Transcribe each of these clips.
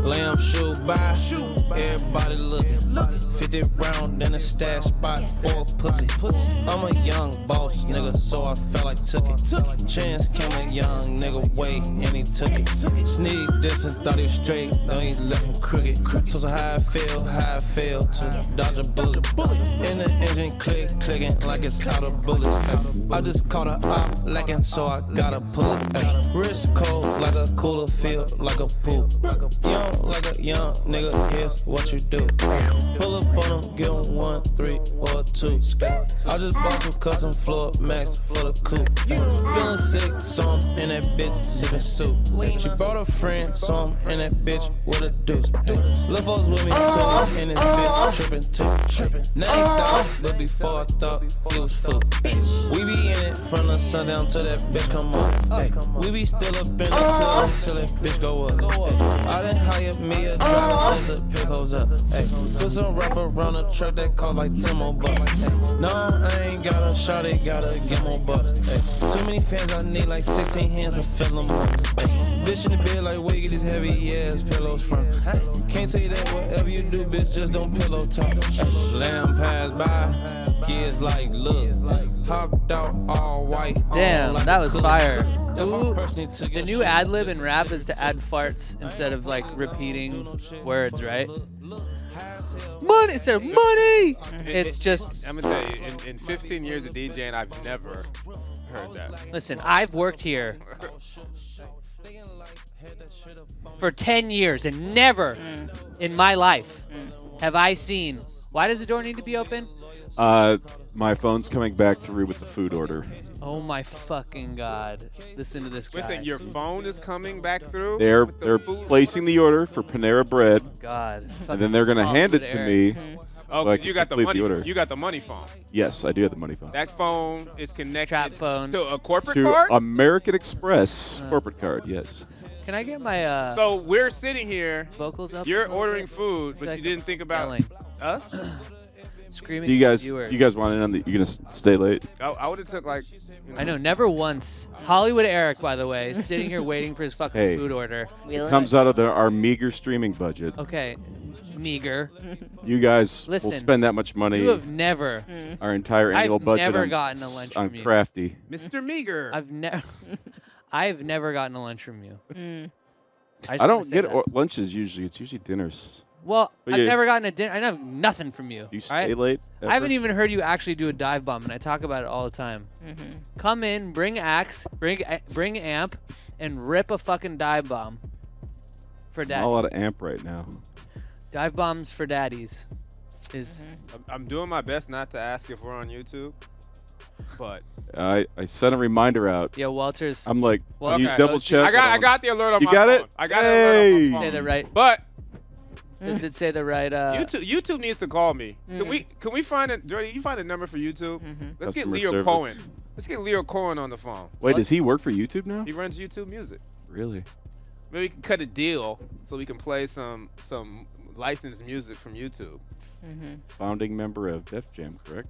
Lamb shoot by, everybody looking. 50 round in a stash spot for a pussy. I'm a young boss nigga, so I felt like took it. Chance came a young nigga way and he took it. Sneak this and thought he was straight, then he left him crooked. So how I feel to dodge a bullet. In the engine clicking like it's out of bullets. I just caught a op lacking, so I gotta pull it. Wrist cold like a cooler, feel like a pool. Young like a young nigga, here's what you do. Pull up on them, give them 1, 3, or 2. I just bought some custom floor mats for the coupe. Feeling sick, so I'm in that bitch sipping soup. She brought a friend, so I'm in that bitch with a deuce. Lil' folks with me, so I'm in this bitch tripping too. Now he sound, but before I thought he was fool. We be in it from the sun down till that bitch come up. We be still up in the club till that bitch go up. I done hire me a driver just to pick hoes up. Put some rap around the truck that cost like 10 more bucks. No, I ain't got a shot, they gotta get more bucks. Too many fans, I need like 16 hands to fill them up. Bitch in the bed like, where you get these heavy ass pillows from? Can't tell you that whatever you do, bitch, just don't pillow talk. Lamb pass by, kids like, look, hopped out all white. Damn, like that was fire. Ooh, the new ad lib in rap is to add farts instead of like repeating words, right? Money instead of money. It's just. I'm gonna tell you, in 15 years of DJing, I've never heard that. Listen, I've worked here for 10 years and never in my life have I seen. Why does the door need to be open? My phone's coming back through with the food order. Oh my fucking god! Listen to this guy. Listen, your phone is coming back through. They're placing the order for Panera Bread. God. And then they're gonna hand it to me. Oh, so you got the money. You got the money phone. Yes, I do have the money phone. That phone is connected Trap phone. to a corporate to card. American Express corporate card. Yes. Can I get my So we're sitting here. vocals up? You're ordering food, but you didn't think about Yelling. us. Screaming. Do you guys? viewer. You guys want in on the? You gonna stay late? I would have took like. I know, never once. Hollywood Eric, by the way, sitting here waiting for his fucking food order. It comes out of our meager streaming budget. Okay, meager. You guys Listen, will spend that much money. You have never. Our entire annual budget. I've never on, gotten a lunch on from you. Crafty. Mr. Meager. I've never gotten a lunch from you. I don't get lunches usually. It's usually dinners. Well, But I've yeah. never gotten a dinner. I know nothing from you. You all stay right? late? I haven't even heard you actually do a dive bomb, and I talk about it all the time. Come in, bring axe, bring amp, and rip a fucking dive bomb for I'm daddy. all out of amp right now. Dive bombs for daddies is. I'm doing my best not to ask if we're on YouTube, but I sent a reminder out. Yo, Walter's. I'm like, Walter, you double check. I got the alert on you my got phone. it? I got the alert on my phone. Say the right. But Does it say the right? YouTube needs to call me. Can we find it? Jordy, you find a number for YouTube? Let's get Customer Leo service. Cohen. Let's get Leo Cohen on the phone. Wait, does he work for YouTube now? He runs YouTube Music. Really? Maybe we can cut a deal so we can play some licensed music from YouTube. Founding member of Def Jam, correct?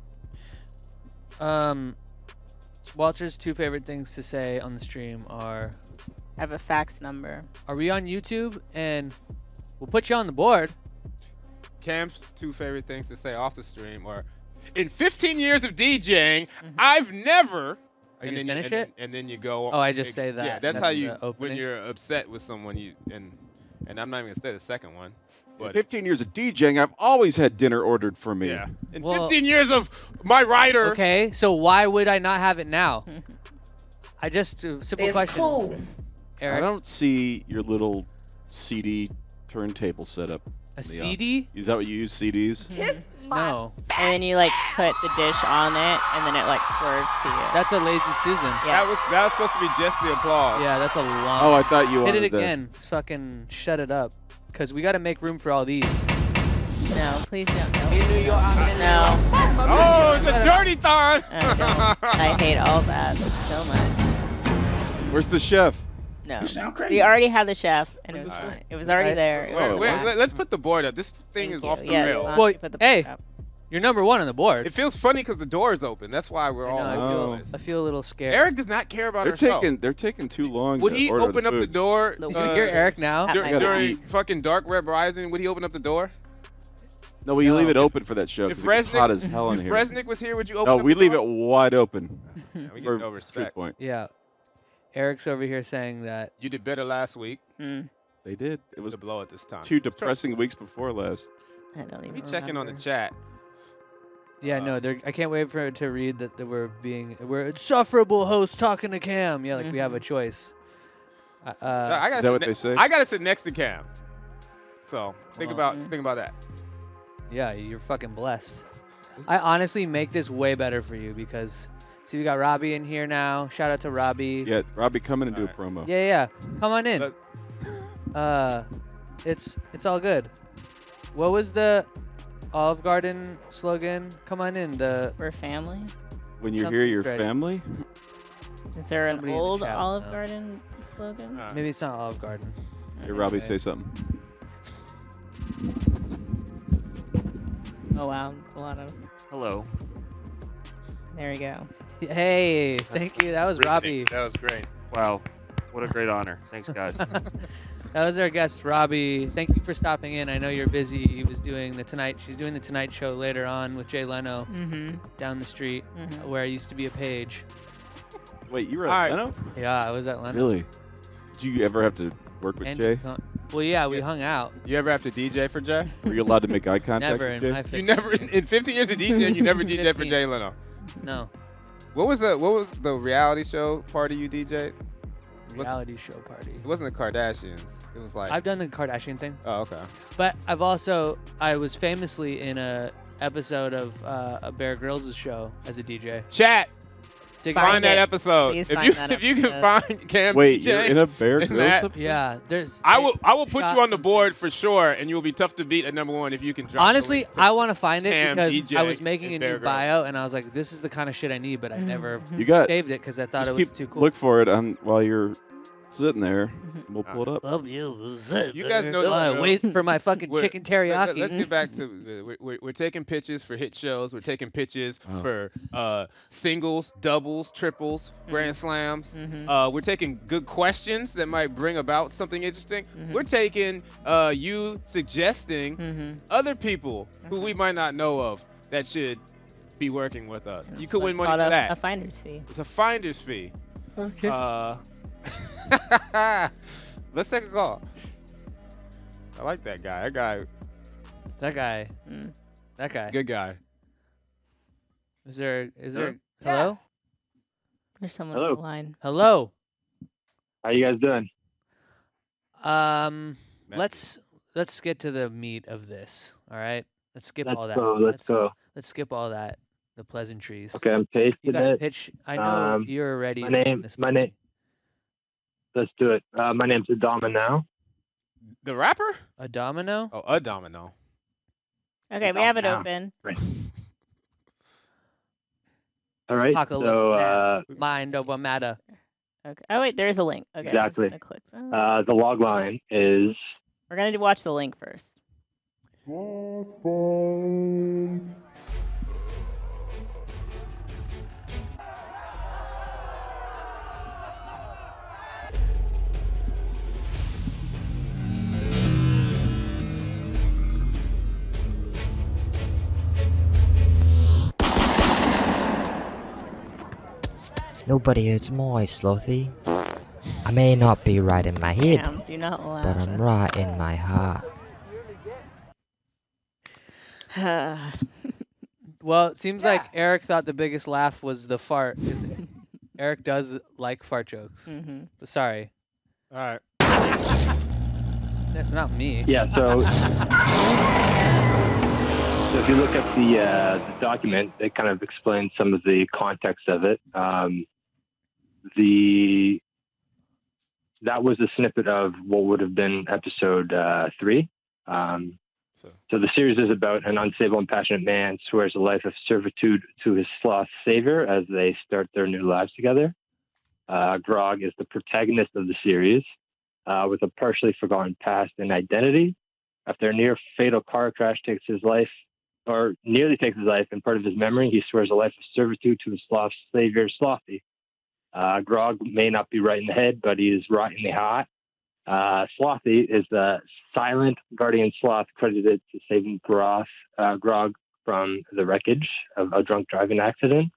Walter's two favorite things to say on the stream are, I have a fax number. Are we on YouTube? And we'll put you on the board. Cam's two favorite things to say off the stream are, in 15 years of DJing, I've never. Are you gonna finish it? And then you go. Oh, I just say that. Yeah, that's how you. the opening. When you're upset with someone, and I'm not even gonna say the second one. In But 15 years of DJing, I've always had dinner ordered for me. yeah, in Well- 15 years of my writer. Okay, so why would I not have it now? I just simple question. I Eric, don't see your little CD turntable setup. a in the CD? Is that what you use, CDs? No, And then you like put the dish on it, and then it like swerves to you. that's a lazy Susan. Yeah. That was supposed to be just the applause. Yeah, that's a long. Oh, I thought you Hit wanted it that. again. Just fucking shut it up, cause we got to make room for all these. No, please don't. No. No. Oh, it's a dirty thon. I hate all that so much. Where's the chef? No. You sound crazy. We already had the chef, and Alright. it was already there. It was Wait, black. let's put the board up. This thing Thank is you. off the Yeah, rail. I'll Well, put the hey. board up. You're number 1 on the board. It feels funny because the door is open. That's why we're all. I over I feel a little scared. Eric does not care about our show. They're taking too long. Would to he order open up the food. door? You're Eric now. During fucking Dark Web Rising, would he open up the door? No, we leave it open for that show. If It's hot as hell in if here. Resnick was here, would you open No, up we the leave door? it wide open. Yeah, we For get no respect. Point. Yeah. Eric's over here saying that. You did better last week. They did. It was to blow it this time. 2 depressing weeks before last. I don't even Be checking on the chat. Yeah, no, I can't wait for it to read that we're insufferable hosts talking to Cam. Yeah, like we have a choice. I gotta Is that what they say? I gotta sit next to Cam. So think Well, about that. Yeah, you're fucking blessed. I honestly make this way better for you because, see, we got Robbie in here now. Shout out to Robbie. Yeah, Robbie, come in and do a promo. Yeah. Come on in. It's all good. What was the Olive Garden slogan? Come on in. We're family. When you hear your Right. family, Is there Somebody an in the old chat will Olive know. Garden slogan? Maybe it's not Olive Garden. hey, Robbie, Anyway. say something. Oh wow, that's a lot of. Hello. There we go. Hey, thank you. That was Robbie. That was great. Wow. What a great honor. Thanks, guys. That was our guest, Robbie. Thank you for stopping in. I know you're busy. She's doing the Tonight Show later on with Jay Leno down the street, where I used to be a page. Wait, you were All at right. Leno? Yeah, I was at Leno. Really? Did you ever have to work with Andrew Jay? Well, yeah, we hung out. You ever have to DJ for Jay? Were you allowed to make eye contact Never with in Jay? my You 50. never in 15 years of DJing, you never DJed for 15. Jay Leno. No. What was the reality show party you DJ'd? Reality show party. It wasn't the Kardashians. It was like I've done the Kardashian thing, Oh, okay. but I was famously in a episode of a Bear Grylls' show as a DJ. Chat. Find Find that it. episode. Please If find you that if you can episode. find Cam Wait, DJ, you're in a Bear in Grylls that- episode? Yeah, there's. I will put shot- you on the board for sure, and you will be tough to beat at #1 if you can drop. Honestly, I want to find it Cam, because DJ, I was making a and Bear new Grylls. bio, and I was like, "This is the kind of shit I need," but I never You got. saved it because I thought Just it was keep too cool. look for it while you're sitting there. We'll pull it up. You guys know the drill. waiting for my fucking We're- chicken teriyaki. Let's get back to we're taking pitches for hit shows. We're taking pitches for singles, doubles, triples, grand slams. We're taking good questions that might bring about something interesting. We're taking you suggesting other people who we might not know of that should be working with us. You could win money for that. A finder's fee. It's a finder's fee. Okay. Let's take a call. I like that guy. That guy, That guy. good guy. Is there? Hello? There's someone Hello. on the line. Hello. How you guys doing? Let's get to the meat of this. All right. Let's skip all that. Let's go. Let's skip all that. The pleasantries. Okay, I'm You pasting got a it. pitch. I know you're ready. My to win name. this My movie. name. Let's do it. My name's Adama now. The rapper? A domino. Oh, a domino. Okay, we have it Yeah. open. All right. Apocalypse So Mind over matter. Okay. Oh wait, there is a link. Okay. Exactly. I'm just gonna click that. the log line is We're gonna watch the link first. Nobody hurts my Slothy. I may not be right in my head, Damn, do not laugh. but I'm right in my heart. Well, it seems like Eric thought the biggest laugh was the fart. 'Cause Eric does like fart jokes. But sorry, All right. that's not me. yeah. So if you look at the document, it kind of explains some of the context of it. That was a snippet of what would have been episode 3. So the series is about an unstable and passionate man swears a life of servitude to his sloth savior as they start their new lives together. Grogg is the protagonist of the series with a partially forgotten past and identity. After a near fatal car crash takes his life, or nearly takes his life. In part of his memory, he swears a life of servitude to his sloth savior, Slothy. Grogg may not be right in the head, but he is right in the heart. Slothy is the silent guardian sloth credited to saving Grogg from the wreckage of a drunk driving accident.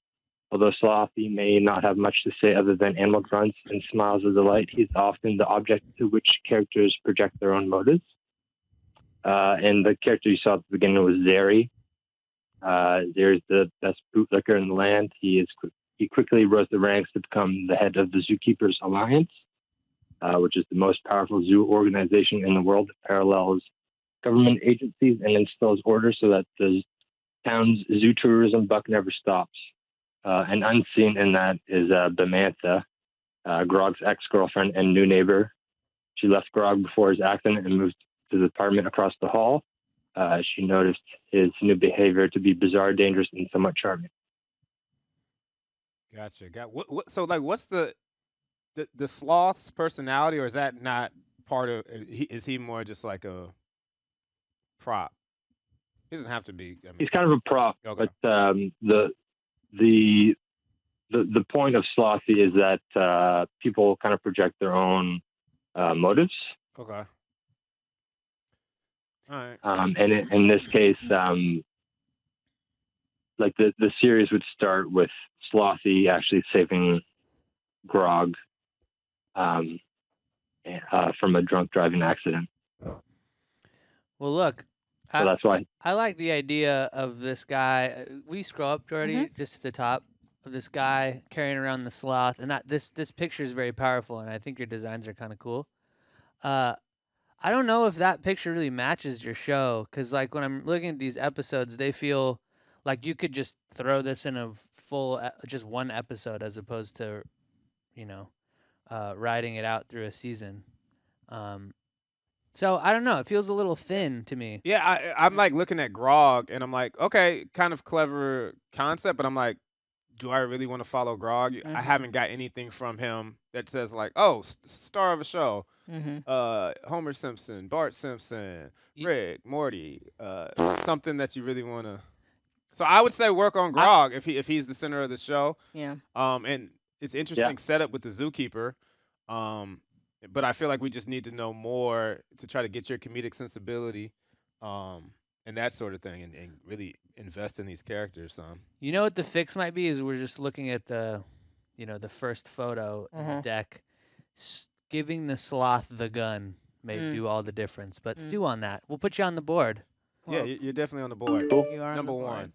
Although Slothy may not have much to say other than animal grunts and smiles of delight, he's often the object to which characters project their own motives. And the character you saw at the beginning was Zeri. Zeri's the best bootlicker in the land. He quickly rose the ranks to become the head of the Zookeepers Alliance, which is the most powerful zoo organization in the world that parallels government agencies and instills order so that the town's zoo tourism buck never stops. And unseen in that is Bamantha, Grogg's ex-girlfriend and new neighbor. She left Grogg before his accident and moved to the apartment across the hall. She noticed his new behavior to be bizarre, dangerous, and somewhat charming. Gotcha. So like, what's the sloth's personality, or is that not part of? Is he more just like a prop? He doesn't have to be. I mean, he's kind of a prop, okay. But the point of Slothy is that people kind of project their own motives. Okay. All right. And in this case, like the series would start with Slothy actually saving Grogg from a drunk driving accident. Well, look. So that's why. I like the idea of this guy. We scroll up, Jordy, just at the top of this guy carrying around the sloth. And this picture is very powerful, and I think your designs are kind of cool. I don't know if that picture really matches your show, because like when I'm looking at these episodes, they feel like you could just throw this in a full, just one episode, as opposed to, riding it out through a season. So I don't know. It feels a little thin to me. Yeah, I'm like looking at Grogg, and I'm like, okay, kind of clever concept, but I'm like, do I really want to follow Grogg? Mm-hmm. I haven't got anything from him that says like, oh, star of a show. Mm-hmm. Homer Simpson, Bart Simpson, Rick, Morty, something that you really want to. So I would say work on Grogg if he's the center of the show. Yeah. And it's interesting setup with the zookeeper. But I feel like we just need to know more to try to get your comedic sensibility, and that sort of thing, and really invest in these characters. You know what the fix might be is we're just looking at the first photo in the deck. Giving the sloth the gun may do all the difference, but stew on that. We'll put you on the board. Yeah, you're definitely on the board. Cool. You are Number one.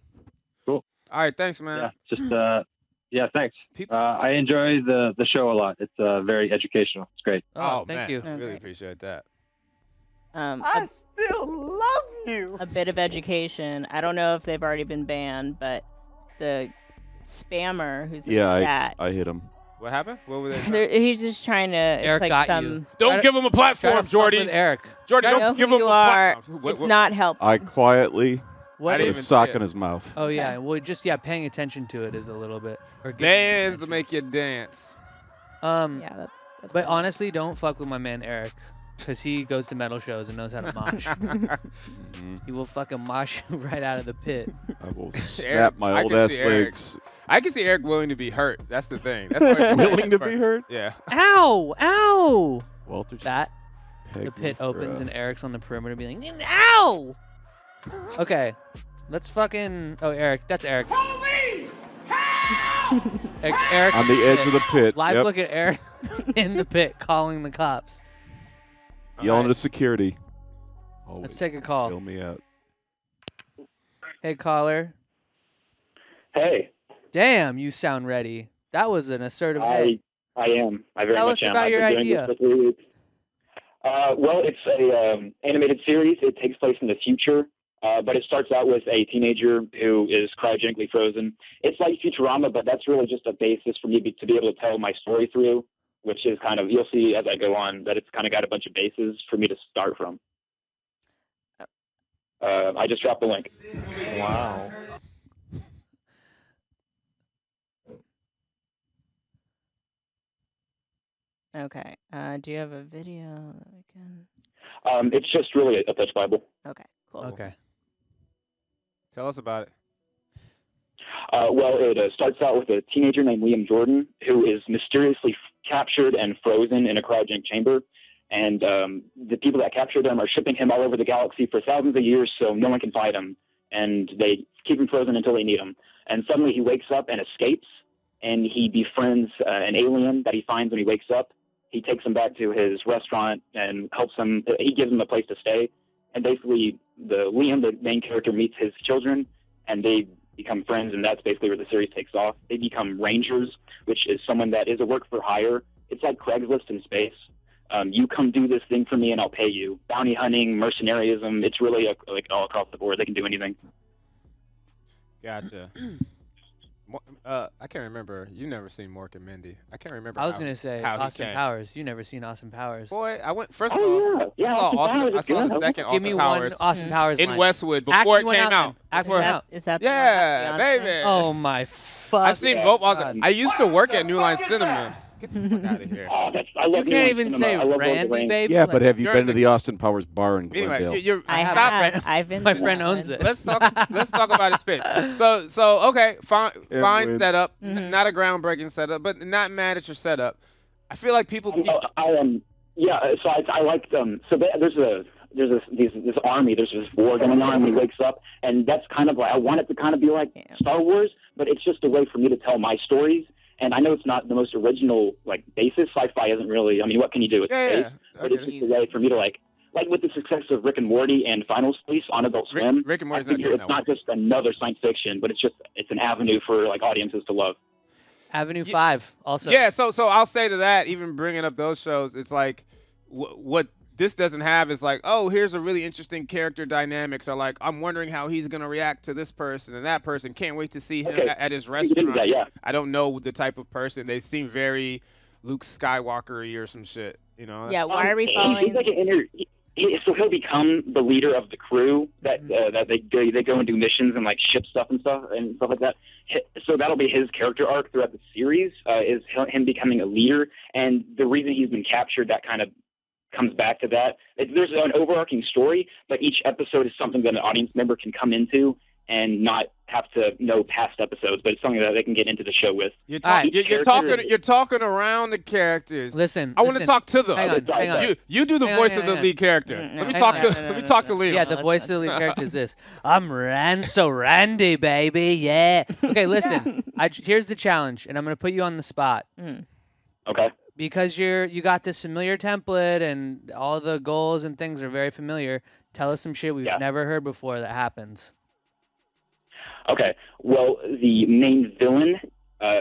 Cool. All right, thanks, man. Yeah, thanks. I enjoy the show a lot. It's very educational. It's great. Oh, thank man. you. I really appreciate that. I still love you. A bit of education. I don't know if they've already been banned, but the spammer who's in the chat. I hit him. What happened? What were they? He's just trying to. Eric like got you. Don't give him a platform, Jordy. With Eric. Jordy, don't give him a platform. It's not helpful. I quietly What put a sock in his mouth. Oh yeah, well just paying attention to it is a little bit. Bands will make you dance. Yeah, that's But honestly, don't fuck with my man Eric, because he goes to metal shows and knows how to mosh. He will fucking mosh you right out of the pit. I will snap my old ass legs. I can see Eric willing to be hurt. That's the thing. That's why willing to be hurt? Yeah. Ow! Ow! Walter. The pit opens and Eric's on the perimeter being like, ow! Okay, let's fucking. Oh, Eric, that's Eric. Police! Eric on the edge of the pit. Live look at Eric in the pit calling the cops. Yelling at security. Let's take a call. Kill me out. Hey, caller. Hey. Damn, you sound ready. That was an assertive hit. I am. I very Tell much us am. about I've your been doing idea. this for 3 weeks. Well, it's a animated series. It takes place in the future, but it starts out with a teenager who is cryogenically frozen. It's like Futurama, but that's really just a basis for me to be able to tell my story through, which is kind of, you'll see as I go on, that it's kind of got a bunch of bases for me to start from. I just dropped the link. Wow. Okay. Do you have a video that we can? It's just really a touch Bible. Okay. Cool. Okay. Tell us about it. Well, it starts out with a teenager named Liam Jordan who is mysteriously captured and frozen in a cryogenic chamber. And the people that captured him are shipping him all over the galaxy for thousands of years so no one can fight him. And they keep him frozen until they need him. And suddenly he wakes up and escapes, and he befriends an alien that he finds when he wakes up. He takes him back to his restaurant and helps him. He gives him a place to stay. And basically, Liam, the main character, meets his children, and they become friends, and that's basically where the series takes off. They become rangers, which is someone that is a work for hire. It's like Craigslist in space. You come do this thing for me, and I'll pay you. Bounty hunting, mercenaryism, it's really like all across the board. They can do anything. Gotcha. I can't remember. You never seen Mork and Mindy. I can't remember. I was gonna say how Austin Powers. You never seen Austin Powers. Boy, I went first of all. Yeah, I saw the second Give me Austin one Powers Austin Powers in line. Westwood Act before it one came out. Act Before- one out. Is that Yeah, the one with Beyonce? baby. Oh my fuck. I've seen both. I used to work at New Line Cinema. Get the fuck out of here. Oh, I You love can't even say Randy, baby. Yeah, but have you You're been to the- the Austin Powers bar in Glendale? Anyway, I stop. have. I've been. My to friend that owns one. it. Let's talk about his pitch. So okay, fine wins. setup. Mhm. Not a groundbreaking setup, but not mad at your setup. I feel like people keep So I like them. So there's this army. There's this war going on when he wakes up, and that's kind of like I want it to kind of be like Star Wars, but it's just a way for me to tell my stories. And I know it's not the most original like basis. Sci-fi isn't really. I mean, what can you do? It's space, but it's just a way for me to like with the success of Rick and Morty and Final Space on Adult Swim. Rick and Morty's I figure not doing it's that not just another science fiction, but it's an avenue for like audiences to love. Avenue 5 also. Yeah, so I'll say to that, even bringing up those shows, it's like what this doesn't have is like, oh, here's a really interesting character dynamics, or like, I'm wondering how he's going to react to this person and that person. Can't wait to see him at his restaurant. I don't know the type of person. They seem very Luke Skywalker-y or some shit, you know? Yeah, why are we following? He's like so he'll become the leader of the crew that they go and do missions and like ship stuff and stuff like that. So that'll be his character arc throughout the series, is him becoming a leader. And the reason he's been captured, that kind of comes back to that. There's an overarching story, but each episode is something that an audience member can come into and not have to know past episodes, but it's something that they can get into the show with. You're talking around the characters. Listen, I want to talk to them. Hang on. You do the voice of the lead character. Let me talk to Liam. Yeah, the voice of the lead character is this. I'm Randy, baby. Yeah. Okay, listen. Here's the challenge, and I'm gonna put you on the spot. Okay. Because you got this familiar template and all the goals and things are very familiar. Tell us some shit we've never heard before that happens. Okay. Well, the main villain,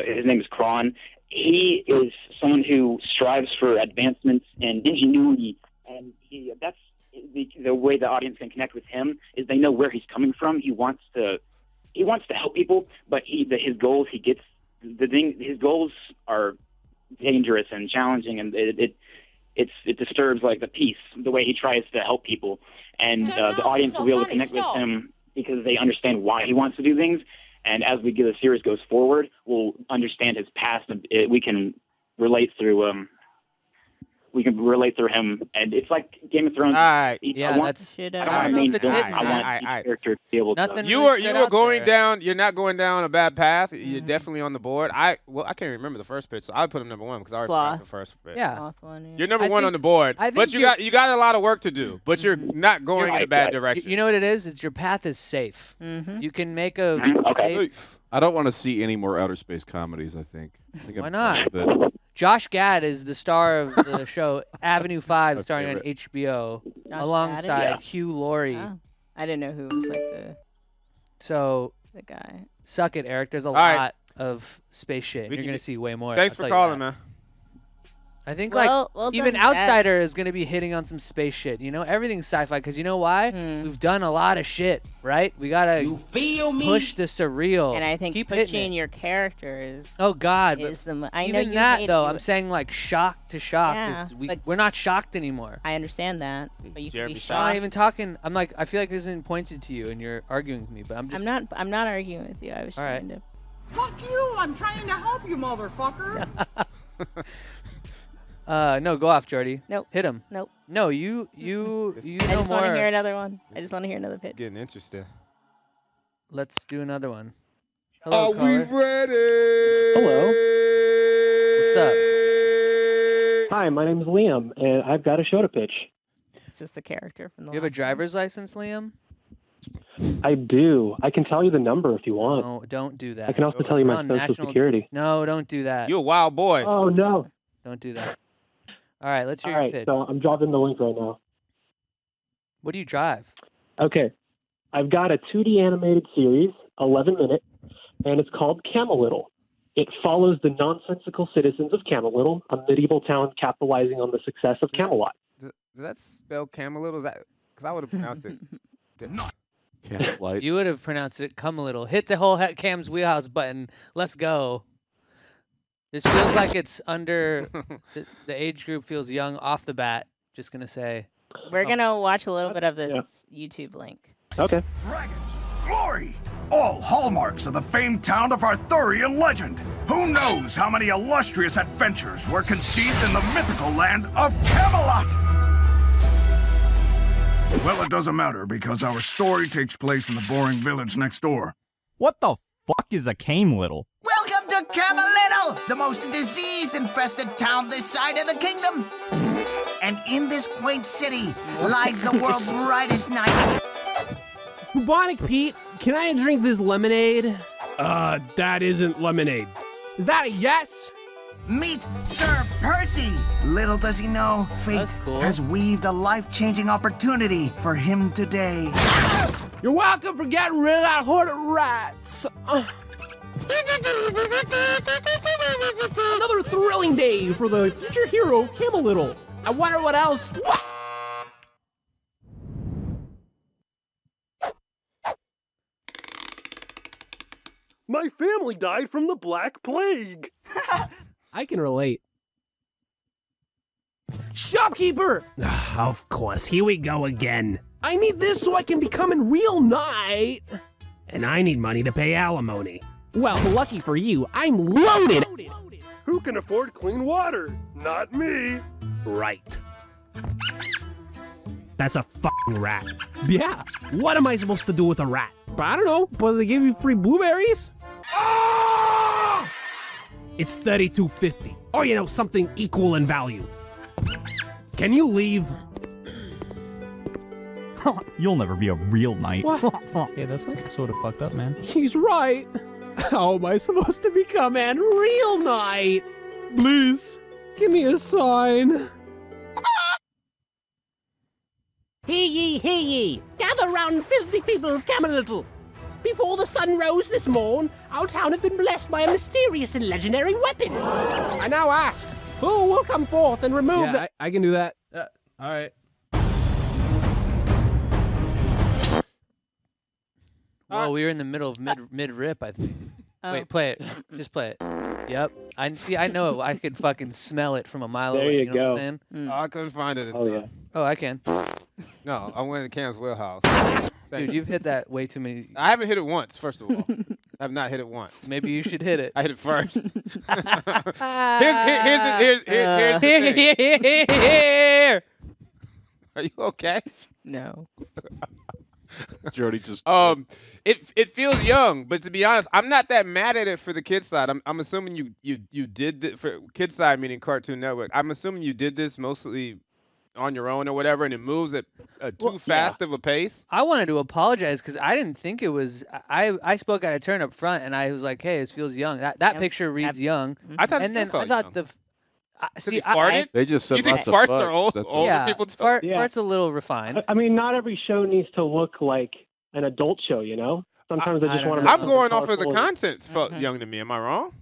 his name is Kron. He is someone who strives for advancements and ingenuity, and that's the way the audience can connect with him is they know where he's coming from. He wants to help people, but his goals his goals are dangerous and challenging, and it disturbs like the peace, the way he tries to help people, and the audience will be able to connect with him because they understand why he wants to do things. And as the series goes forward, we'll understand his past, and we can relate through him. And it's like Game of Thrones. Yeah, that's I don't want a main villain. I want each character to be able to. You are going down. You're not going down a bad path. You're definitely on the board. I can't remember the first pitch, so I put him number 1 because I already forgot the first pitch. Yeah. You're number 1 on the board, but you got a lot of work to do. But you're not going in a bad direction. You know what it is? It's your path is safe. You can make a safe. I don't want to see any more outer space comedies. I think Why not? That. Josh Gad is the star of the show Avenue 5, starring on HBO, alongside Hugh Laurie. Oh. I didn't know who was like the guy. Suck it, Eric. There's a lot of space shit. You're going to see way more. Thanks for calling, man. I think well even done, Outsider is going to be hitting on some space shit. You know, everything's sci-fi because you know why? We've done a lot of shit, right? We got to push the surreal. And I think Keep pushing your characters. Oh God! Is I even know that though, I'm saying like shock to shock. Yeah, We're not shocked anymore. I understand that, but you can be shocked. I'm not even talking. I'm like, I feel like this isn't pointed to you, and you're arguing with me. But I'm just. I'm not arguing with you. I was trying to. Fuck you! I'm trying to help you, motherfucker. No, go off, Jordy. Nope. Hit him. Nope. No, you I just want to hear another one. I just want to hear another pitch. Getting interesting. let's do another one. Hello, Are caller. we ready? Hello. What's up? Hi, my name is Liam, and I've got a show to pitch. It's just the character from the. You have a driver's license, Liam? I do. I can tell you the number if you want. No, don't do that. I can also tell you We're my on social national- security. No, don't do that. You a wild boy. Oh, no. Don't do that. All right, let's hear All your right, pitch. so I'm dropping the link right now. What do you drive? Okay. I've got a 2D animated series, 11-minute, and it's called Camelittle. It follows the nonsensical citizens of Camelittle, a medieval town capitalizing on the success of Camelot. Does that spell Camelittle? Is that because I would have pronounced it? You would have pronounced it Camelittle. Hit the whole Cam's wheelhouse button. Let's go. This feels like it's under the age group feels young off the bat. Just gonna say. We're gonna watch a little bit of this YouTube link. Okay. Dragons, glory, all hallmarks of the famed town of Arthurian legend. Who knows how many illustrious adventures were conceived in the mythical land of Camelot? Well, it doesn't matter because our story takes place in the boring village next door. What the fuck is a Camelittle? Welcome to Camelittle, the most disease-infested town this side of the kingdom. And in this quaint city lies the world's brightest night. Bubonic Pete, can I drink this lemonade? That isn't lemonade. Is that a yes? Meet Sir Percy. Little does he know, fate has weaved a life-changing opportunity for him today. You're welcome for getting rid of that horde of rats. Another thrilling day for the future hero, Camelittle. I wonder what else. My family died from the Black Plague. I can relate. Shopkeeper! Of course, here we go again. I need this so I can become a real knight. And I need money to pay alimony. Well, lucky for you, I'm loaded. Who can afford clean water? Not me. Right. That's a fucking rat. Yeah. What am I supposed to do with a rat? I don't know, but they give you free blueberries? Oh! It's $32.50. Or, you know, something equal in value. Can you leave? You'll never be a real knight. What? Hey, that's like sort of fucked up, man. He's right. How am I supposed to become a real knight? Please, give me a sign. Hear ye! Gather round, filthy people of Camelittle! Before the sun rose this morn, our town had been blessed by a mysterious and legendary weapon. I now ask, who will come forth and remove the... I can do that. All right. Oh, we were in the middle of mid rip, I think. Wait, play it. Just play it. Yep. I know it. I could fucking smell it from a mile There away. you know go. what I'm saying? Oh, I couldn't find it. Oh, yeah. Oh, I can. No, I went in Cam's wheelhouse. Dude, you've hit that way too many. I haven't hit it once, first of all. I've not hit it once. Maybe you should hit it. I hit it first. Here's the thing. Are you okay? No. Jody just. It feels young, but to be honest, I'm not that mad at it for the kid side. I'm assuming you did this for kid side, meaning Cartoon Network. I'm assuming you did this mostly on your own or whatever, and it moves at too fast of a pace. I wanted to apologize because I didn't think it was. I spoke out of turn up front, and I was like, "Hey, this feels young." That picture reads young. I thought. And it then felt I thought young. the. He farted? They just said You think lots of farts fucks. are old? That's Older yeah, people fart's a little refined. I mean, not every show needs to look like an adult show, you know? Sometimes I just want to. I'm going off of the content. Felt young to me. Am I wrong?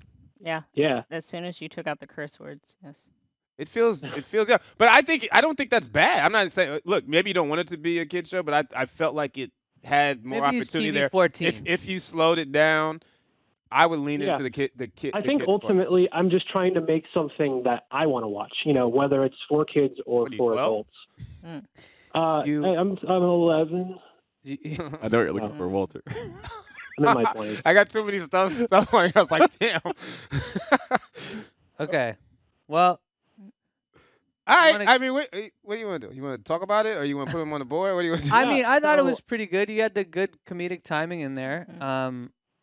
Yeah. Yeah. As soon as you took out the curse words, yes. It feels young, but I don't think that's bad. I'm not saying. Look, maybe you don't want it to be a kid show, but I felt like it had more Maybe it's opportunity TV there. 14. If you slowed it down, I would lean into the kid. I think ultimately I'm just trying to make something that I want to watch. You know, whether it's for kids or for adults. I'm 11. I know you're looking for Walter. I'm in my 20s. I got too many stuff on here. I was like, damn. Okay. Well, All right. I mean, what do you want to do? You want to talk about it, or you want to put him on the board? What do you want to do? I mean, I thought it was pretty good. You had the good comedic timing in there.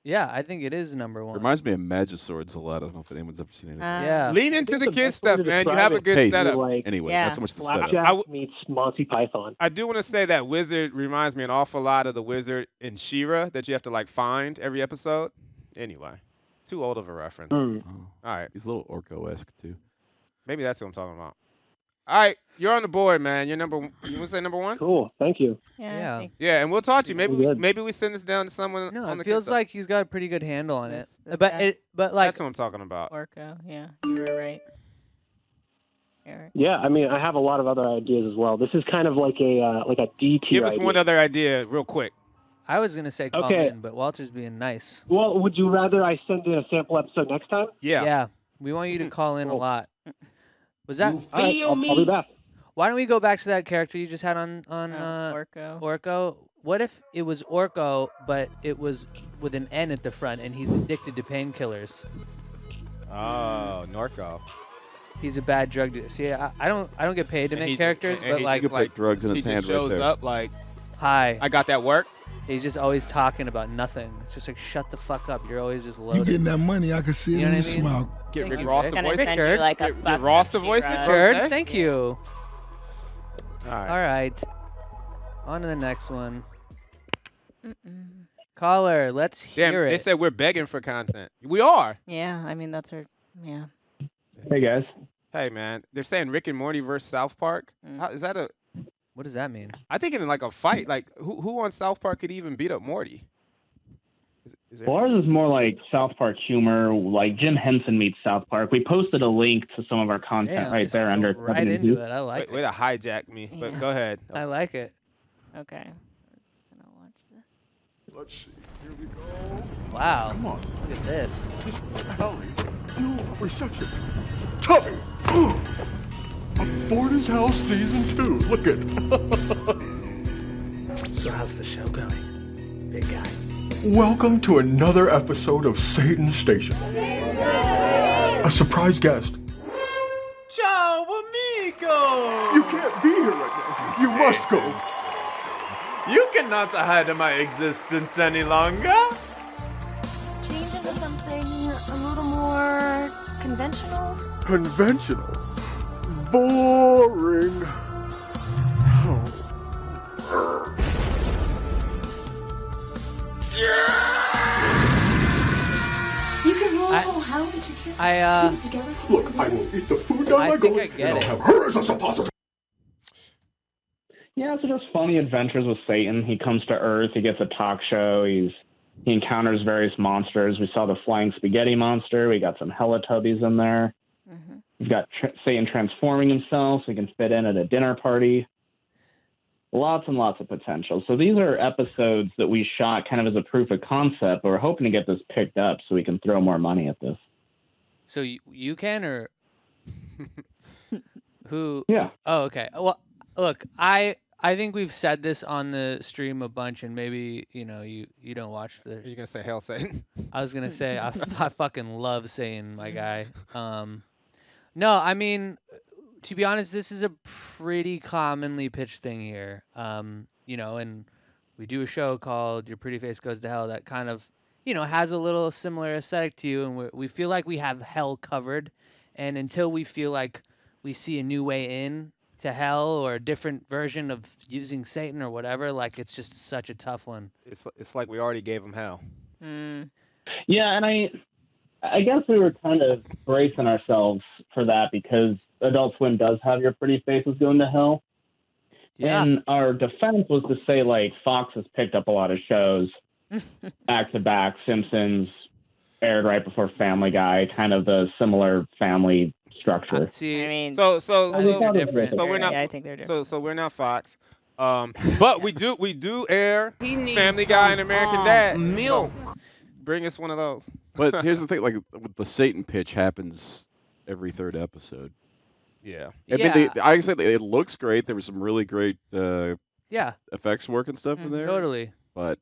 Yeah, I think it is number one. Reminds me of Magiswords a lot. I don't know if anyone's ever seen it. Yeah. Lean into the kid stuff, man. You have a good setup. Anyway, not so much the setup. Slapjack meets Monty Python. I do want to say that Wizard reminds me an awful lot of the Wizard in She-Ra that you have to like find every episode. Anyway, too old of a reference. All right. He's a little Orko-esque too. Maybe that's what I'm talking about. All right, you're on the board, man. You're you want to say number one? Cool, thank you. Yeah. Yeah, and we'll talk to you. Maybe we send this down to someone. No, on the it feels kid like he's got a pretty good handle on it. That's But like that's what I'm talking about. Orko, yeah, you were right. Eric. Yeah, I mean, I have a lot of other ideas as well. This is kind of like a D tier. Give us one other idea, real quick. I was gonna say call in, but Walter's being nice. Well, would you rather I send in a sample episode next time? Yeah. We want you to call in a lot. Was that? I'll be back. Why don't we go back to that character you just had on Orko? Orko. What if it was Orko, but it was with an N at the front, and he's addicted to painkillers? Oh, Norco. He's a bad drug dealer. See, I don't get paid to make characters, but like, you could put drugs in his hand he just shows right there. up like, hi, I got that work. He's just always talking about nothing. It's just like, shut the fuck up. You're always just loaded. You getting that money? I can see it You know in what your I mean? smile. Get Rick He's Ross to gonna voice send it. you like a Get Ross to voice it. Richard, thank you. All right. All right. On to the next one. Caller, let's hear it. They said we're begging for content. We are. Yeah, I mean that's our. Yeah. Hey guys. Hey man, they're saying Rick and Morty versus South Park. Is that a? What does that mean? I think in like a fight, like who on South Park could even beat up Morty? Is there... Well, ours is more like South Park humor, like Jim Henson meets South Park. We posted a link to some of our content right there under. Right into it. I like it. Way to hijack me, but go ahead. I like it. Okay. Let's see. Here we go. Wow. Come on. Look at this. Kelly, you reception. Tubby. Bored as Hell Season 2. Look it. So how's the show going, big guy? Welcome to another episode of Satan's Station. A surprise guest. Ciao, amigo! You can't be here right now. You must go. You cannot hide my existence any longer. Change into something a little more conventional? Conventional. Boring. You can roll. How did you keep it together? Look, I will eat the food down my think I gullet, get and it. I'll have her as a suppositor. Yeah, so just funny adventures with Satan. He comes to Earth. He gets a talk show. He encounters various monsters. We saw the flying spaghetti monster. We got some Teletubbies in there. We've got Satan transforming himself so he can fit in at a dinner party. Lots and lots of potential. So these are episodes that we shot kind of as a proof of concept, but we're hoping to get this picked up so we can throw more money at this. So you can, or who? Yeah. Oh, okay. Well, look, I think we've said this on the stream a bunch, and maybe you don't watch the. Are you gonna say Hail Satan? I was gonna say I fucking love Satan, my guy. No, I mean, to be honest, this is a pretty commonly pitched thing here. And we do a show called Your Pretty Face Goes to Hell that kind of, has a little similar aesthetic to you, and we feel like we have hell covered. And until we feel like we see a new way in to hell or a different version of using Satan or whatever, like it's just such a tough one. It's like we already gave him hell. Yeah, and I guess we were kind of bracing ourselves for that because Adult Swim does have Your Pretty Faces Going to Hell. Yeah. And our defense was to say, like, Fox has picked up a lot of shows back to back. Simpsons aired right before Family Guy, kind of the similar family structure. See, I mean, So they're different. So we're not. Yeah, I think they're different. So we're not Fox. But we do air Family Guy and American Dad. Milk. So bring us one of those. But here's the thing: like the Satan pitch happens every third episode. Yeah. I mean, I said it looks great. There was some really great effects work and stuff in there. Totally. But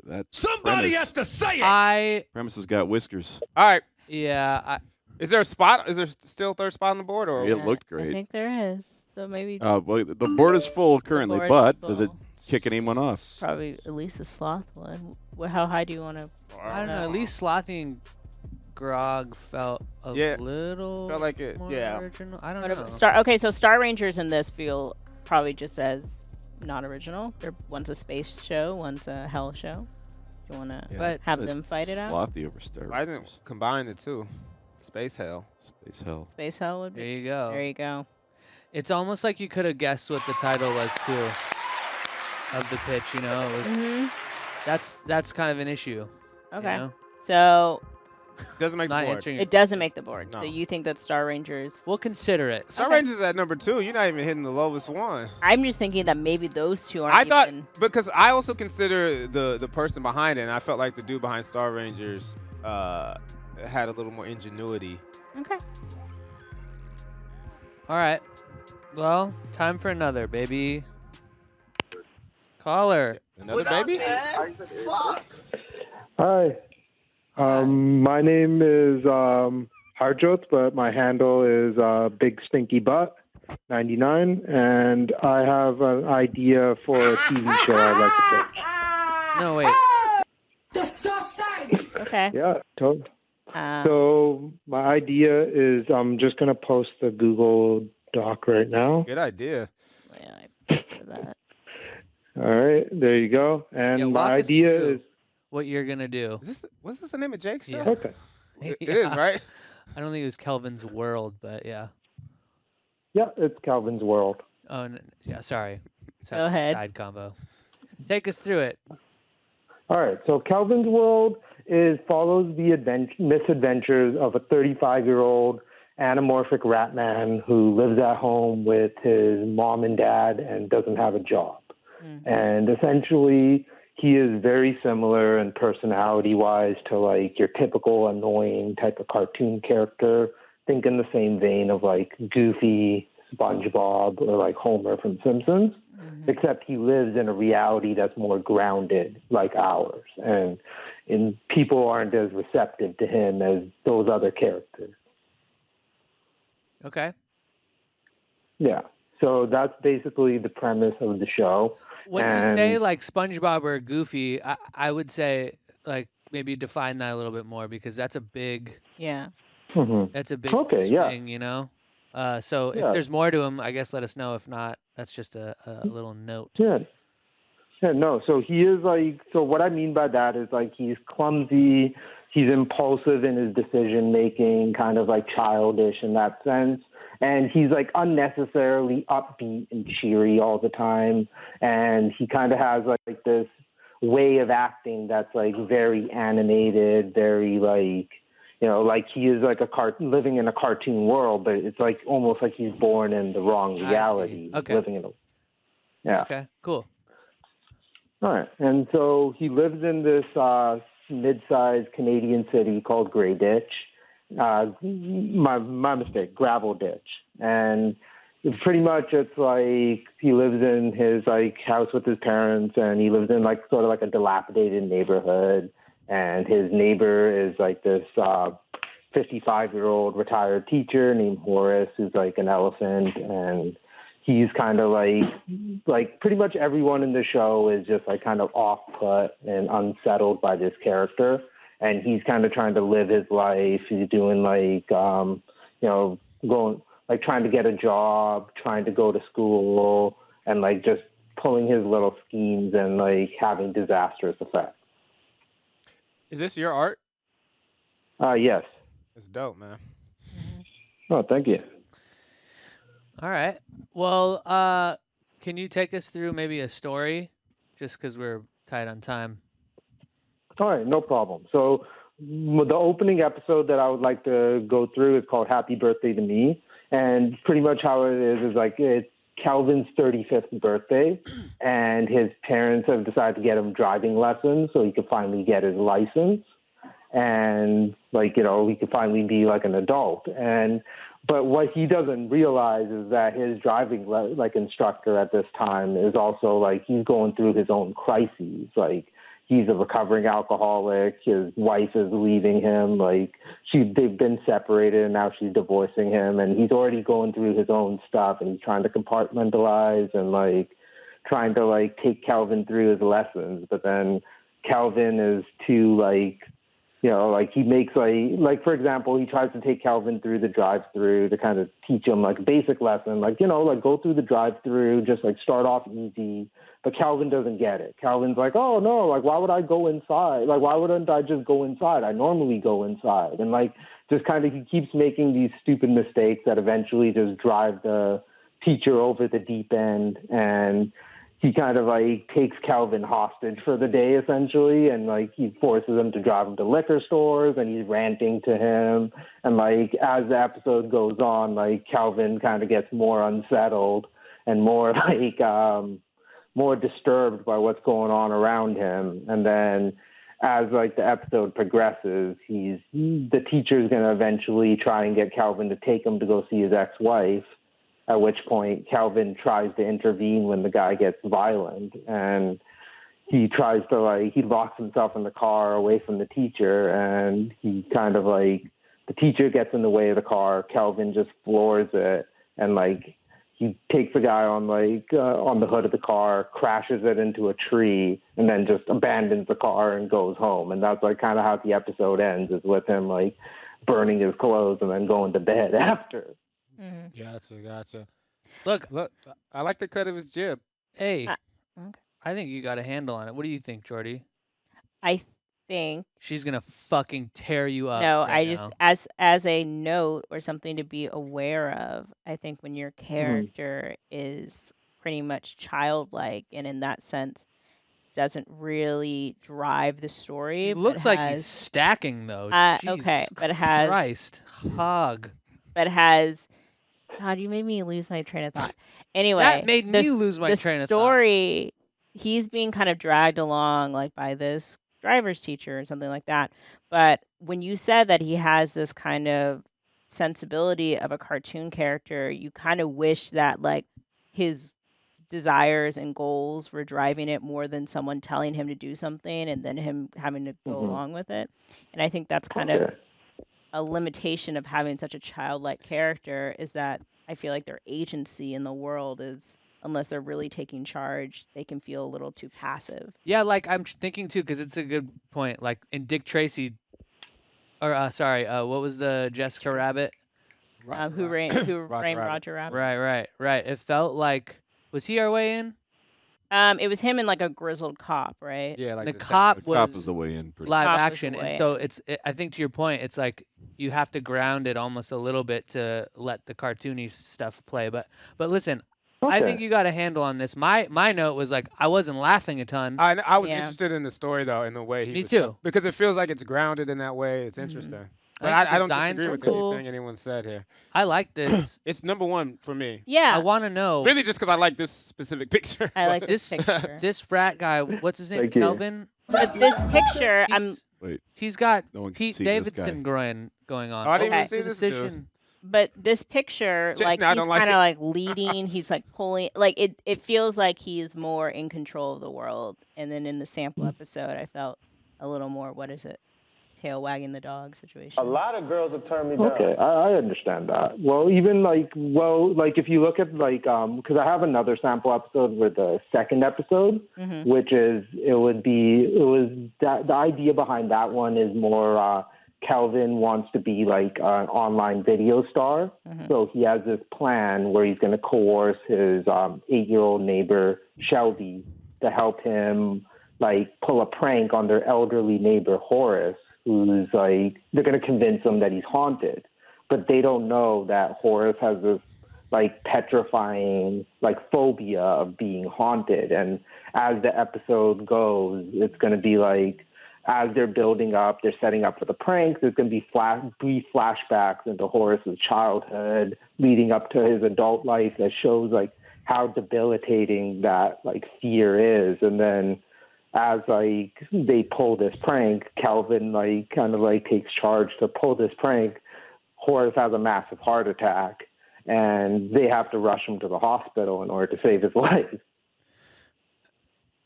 that Somebody has to say it. premise has got whiskers. All right. Yeah. Is there a spot? Is there still a third spot on the board? Or It looked I great. think there is. So maybe. Well, the board is full currently, board's but full. does it kick anyone off? Probably at least a sloth one. How high do you want to? I don't know. At least Slothy and Grogg felt a little felt like it. more Yeah. original. I don't know. So Star Rangers in this feel probably just as non-original. One's a space show, one's a hell show. You want to have them fight it out? Slothy over Star Why didn't combine the two? Space hell. Space hell. Space hell would be. There you go. There you go. It's almost like you could have guessed what the title was too of the pitch. You know, it was, that's kind of an issue. Okay. You know? So. Doesn't make Not the board. answering It doesn't make the board. No. So you think that Star Rangers? We'll consider it. Star Rangers at number 2. You're not even hitting the lowest one. I'm just thinking that maybe those two aren't. I thought even... because I also consider the person behind it, and I felt like the dude behind Star Rangers had a little more ingenuity. Okay. All right. Well, time for another baby. Caller. Another baby? Hi. My name is Harjot, but my handle is Big Stinky Butt 99, and I have an idea for a TV show I'd like to pitch. No, wait. Disgusting! Okay. Yeah, totally. So my idea is I'm just gonna post the Google Doc right now. Good idea. Yeah, I for that. All right, there you go. And walk my us idea through is. what you're gonna do. Was this the name of Jake's show? Yeah. Okay. It is, right? I don't think it was Kelvin's World, but yeah. Yeah, it's Calvin's World. Oh, yeah. Sorry. Go ahead. Side combo. Take us through it. All right, so Calvin's World follows the misadventures of a 35-year-old anamorphic rat man who lives at home with his mom and dad and doesn't have a job. And essentially, he is very similar in personality-wise to like your typical annoying type of cartoon character. Think in the same vein of like Goofy, SpongeBob, or like Homer from Simpsons. Except he lives in a reality that's more grounded, like ours, and people aren't as receptive to him as those other characters. Okay. Yeah. So that's basically the premise of the show. When you say like SpongeBob or Goofy, I would say like maybe define that a little bit more because that's a big that's a big swing, you know. So if there's more to him, I guess let us know. If not, that's just a little note. Yeah. Yeah, no. So he is like, so what I mean by that is like he's clumsy, he's impulsive in his decision making, kind of like childish in that sense. And he's like unnecessarily upbeat and cheery all the time. And he kind of has like this way of acting that's like very animated, very like, you know, like he is like living in a cartoon world, but it's like almost like he's born in the wrong reality. Okay. Living in a, Okay, cool. All right. And so he lives in this mid-sized Canadian city called Grey Ditch. My mistake, Gravel Ditch. And pretty much it's like he lives in his like house with his parents, and he lives in like sort of like a dilapidated neighborhood. And his neighbor is like this 55-year-old retired teacher named Horace, who's like an elephant. And he's kind of like pretty much everyone in the show is just like kind of off-put and unsettled by this character. And he's kind of trying to live his life. He's doing like, you know, like trying to get a job, trying to go to school, and like just pulling his little schemes and like having disastrous effects. Is this your art? Yes. It's dope, man. Oh, thank you. All right. Well, can you take us through maybe a story, just because we're tight on time? All right, no problem. So the opening episode that I would like to go through is called Happy Birthday to Me. And pretty much how it is like it's Calvin's 35th birthday, and his parents have decided to get him driving lessons so he could finally get his license. And like, you know, he could finally be like an adult. But what he doesn't realize is that his driving like instructor at this time is also like he's going through his own crises. Like he's a recovering alcoholic. His wife is leaving him. Like they've been separated, and now she's divorcing him. And he's already going through his own stuff, and he's trying to compartmentalize and like trying to like take Calvin through his lessons. But then Calvin is too like, you know, like he makes like for example, he tries to take Calvin through the drive-through to kind of teach him like a basic lesson, like, you know, like go through the drive-through, just like start off easy. But Calvin doesn't get it. Calvin's like, oh no, like why would I go inside? Like why wouldn't I just go inside? I normally go inside. And like just kind of he keeps making these stupid mistakes that eventually just drive the teacher over the deep end, and he kind of like takes Calvin hostage for the day essentially, and like he forces him to drive him to liquor stores, and he's ranting to him. And like as the episode goes on, like Calvin kind of gets more unsettled and more like more disturbed by what's going on around him. And then as like the episode progresses, the teacher's going to eventually try and get Calvin to take him to go see his ex-wife. At which point Calvin tries to intervene when the guy gets violent, and he tries to like, he locks himself in the car away from the teacher, and he kind of like, the teacher gets in the way of the car. Calvin just floors it, and like he takes the guy on like on the hood of the car, crashes it into a tree, and then just abandons the car and goes home. And that's like kind of how the episode ends, is with him like burning his clothes and then going to bed after. Gotcha. Look, I like the cut of his jib. Hey, okay. I think you got a handle on it. What do you think, Jordy? I think she's gonna fucking tear you up. No, right I just now. as a note or something to be aware of. I think when your character is pretty much childlike, and in that sense doesn't really drive the story. It looks like he's stacking though. Okay, but has Christ, hog. But has God, you made me lose my train of thought. Anyway, That made me lose my train of thought. The story, he's being kind of dragged along like by this driver's teacher or something like that. But when you said that he has this kind of sensibility of a cartoon character, you kind of wish that like his desires and goals were driving it more than someone telling him to do something and then him having to go along with it. And I think that's kind of a limitation of having such a childlike character, is that I feel like their agency in the world is, unless they're really taking charge, they can feel a little too passive. Yeah, like I'm thinking too, because it's a good point. Like in Dick Tracy, or what was the Jessica Rabbit? Who framed Roger Rabbit? Right. It felt like, was he our way in? It was him and like a grizzled cop, right? Yeah, like the cop was the way in. Live action, and so I think to your point, it's like you have to ground it almost a little bit to let the cartoony stuff play. But listen, I think you got a handle on this. My note was like I wasn't laughing a ton. I was interested in the story though, in the way he. Me too. Because it feels like it's grounded in that way. It's interesting. But I don't disagree with anything anyone said here. I like this. It's number one for me. Yeah. I want to know. Really, just because I like this specific picture. I like this picture. This rat guy, what's his name? Kelvin? But this picture, he's got no one Pete Davidson going on. I didn't even see this decision. But this picture, like, he's kind of like leading, he's like pulling, like it feels like he's more in control of the world. And then in the sample episode, I felt a little more, what is it? Tail wagging the dog situation. A lot of girls have turned me down. Okay, I understand that. Well, even like if you look at like, because I have another sample episode with the second episode, which is, the idea behind that one is more, Calvin wants to be like an online video star. So he has this plan where he's going to coerce his 8-year-old neighbor, Shelby, to help him like pull a prank on their elderly neighbor, Horace, who's like, they're going to convince him that he's haunted. But they don't know that Horace has this like petrifying like phobia of being haunted. And as the episode goes, it's going to be like, as they're building up, they're setting up for the pranks, there's going to be brief flashbacks into Horace's childhood leading up to his adult life that shows like how debilitating that like fear is. And then as like they pull this prank, Calvin like kind of like takes charge to pull this prank. Horace has a massive heart attack, and they have to rush him to the hospital in order to save his life.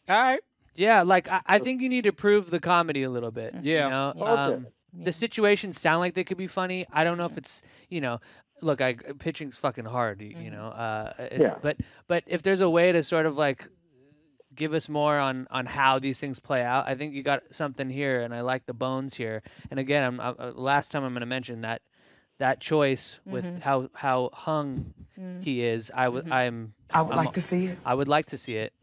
All right. Yeah, like I think you need to prove the comedy a little bit. Yeah. You know? Okay. The situations sound like they could be funny. I don't know if it's, look, pitching's fucking hard, you know. Yeah. But if there's a way to sort of like give us more on how these things play out, I think you got something here, and I like the bones here. And again, last time I'm going to mention that choice with how hung he is. I would like to see it. I would like to see it.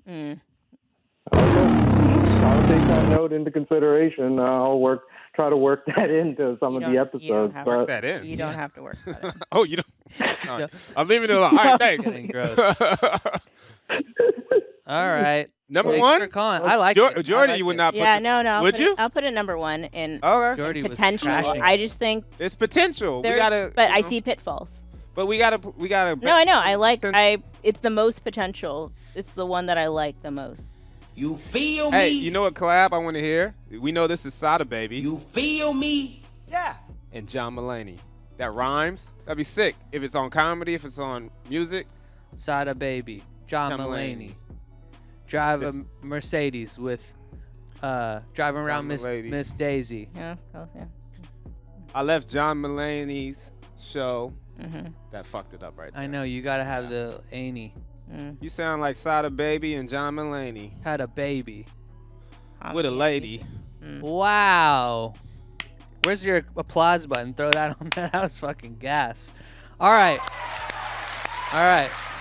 I'll take that note into consideration. I'll try to work that into some of the episodes. Work that in. You don't have to work that in. Oh, you don't. No, I'm leaving it alone. All right, thanks. All right. Number Thanks one? for calling. I like it. Jordy, I like you would it. not put Yeah, this. no. Would you? I'll put it number one in Okay. Jordy was potential. trashing. I just think It's potential. We there, gotta. but I see pitfalls. But we gotta. No, I know. It's the most potential. It's the one that I like the most. You feel me? Hey, you know what collab I want to hear? We know this is Sada Baby. You feel me? Yeah. And John Mulaney. That rhymes. That'd be sick. If it's on comedy, if it's on music. Sada Baby, John Mulaney. Drive a Mercedes with driving around Miss Daisy. Yeah, close, yeah. I left John Mulaney's show. That fucked it up right there. I know, you gotta have the Annie. You sound like Sada Baby and John Mulaney. Had a baby. With a lady. Wow. Where's your applause button? Throw that on that. That was fucking gas. All right.